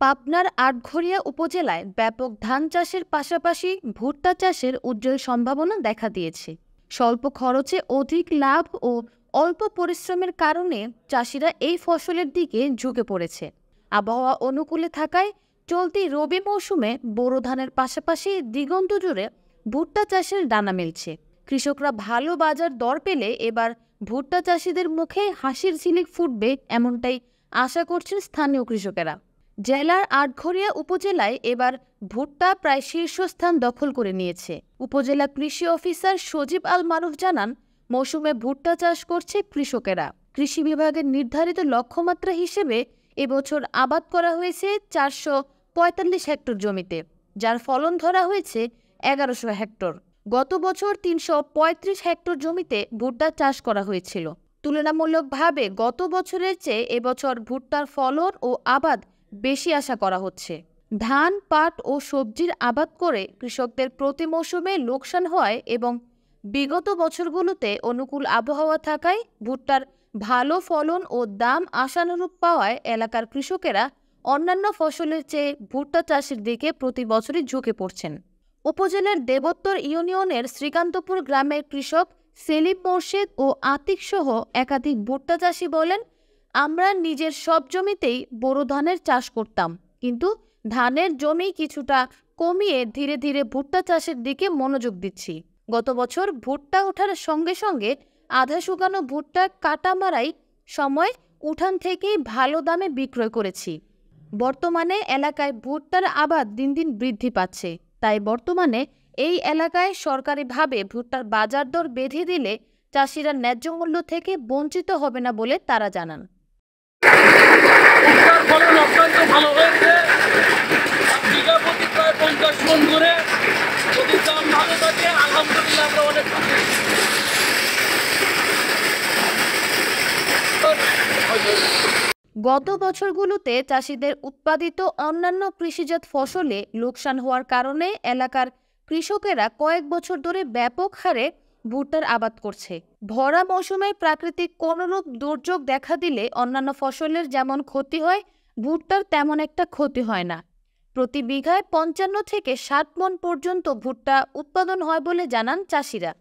পাবনার আটঘরিয়া উপজেলায় ব্যাপক ধান চাষের পাশাপাশি ভুট্টা চাষের উজ্জ্বল সম্ভাবনা দেখা দিয়েছে। স্বল্প খরচে অধিক লাভ ও অল্প পরিশ্রমের কারণে চাষিরা এই ফসলের দিকে ঝুঁকে পড়েছে। আবহাওয়া অনুকূলে থাকায় চলতি রবি মৌসুমে বোরো ধানের পাশাপাশি দিগন্ত জুড়ে ভুট্টা চাষের ডানা মেলছে। কৃষকরা ভালো বাজার দর পেলে এবার ভুট্টা চাষিদের মুখে হাসির ঝিলিক ফুটবে, এমনটাই আশা করছেন স্থানীয় কৃষকেরা। জেলার আটঘরিয়া উপজেলায় এবার ভুট্টা প্রায় শীর্ষস্থান দখল করে নিয়েছে। উপজেলা কৃষি অফিসার সজীব আল মারুফ জানান, মৌসুমে ভুট্টা চাষ করছে কৃষকেরা। কৃষি বিভাগের নির্ধারিত লক্ষ্যমাত্রা হিসেবে এবছর আবাদ করা হয়েছে 445 হেক্টর জমিতে, যার ফলন ধরা হয়েছে 1100 হেক্টর। গত বছর 335 হেক্টর জমিতে ভুট্টা চাষ করা হয়েছিল। তুলনামূলকভাবে গত বছরের চেয়ে এবছর ভুট্টার ফলন ও আবাদ বেশি আশা করা হচ্ছে। ধান, পাট ও সবজির আবাদ করে কৃষকদের প্রতি মৌসুমে লোকসান হয় এবং বিগত বছরগুলোতে অনুকূল আবহাওয়া থাকায় ভুট্টার ভালো ফলন ও দাম আশানুরূপ পাওয়ায় এলাকার কৃষকেরা অন্যান্য ফসলের চেয়ে ভুট্টা চাষের দিকে প্রতি বছরই ঝুঁকে পড়ছেন। উপজেলার দেবোত্তর ইউনিয়নের শ্রীকান্তপুর গ্রামের কৃষক সেলিম মোর্শেদ ও আতিক সহ একাধিক ভুট্টা চাষি বলেন, আমরা নিজের সব জমিতেই বোরো ধানের চাষ করতাম, কিন্তু ধানের জমি কিছুটা কমিয়ে ধীরে ধীরে ভুট্টা চাষের দিকে মনোযোগ দিচ্ছি। গত বছর ভুট্টা ওঠার সঙ্গে সঙ্গে আধা শুকানো ভুট্টা কাটা মারাই সময় উঠান থেকেই ভালো দামে বিক্রয় করেছি। বর্তমানে এলাকায় ভুট্টার আবাদ দিন দিন বৃদ্ধি পাচ্ছে, তাই বর্তমানে এই এলাকায় সরকারিভাবে ভুট্টার বাজার দর বেঁধে দিলে চাষিরা ন্যায্য মূল্য থেকে বঞ্চিত হবে না বলে তারা জানান। গত বছরগুলোতে চাষিদের উৎপাদিত অন্যান্য কৃষিজাত ফসলে লোকসান হওয়ার কারণে এলাকার কৃষকেরা কয়েক বছর ধরে ব্যাপক হারে ভুট্টার আবাদ করছে। ভরা মৌসুমে প্রাকৃতিক কোনরূপ দুর্যোগ দেখা দিলে অন্যান্য ফসলের যেমন ক্ষতি হয়, ভুট্টার তেমন একটা ক্ষতি হয় না। প্রতি বিঘায় 55 থেকে 60 মণ পর্যন্ত ভুট্টা উৎপাদন হয় বলে জানান চাষিরা।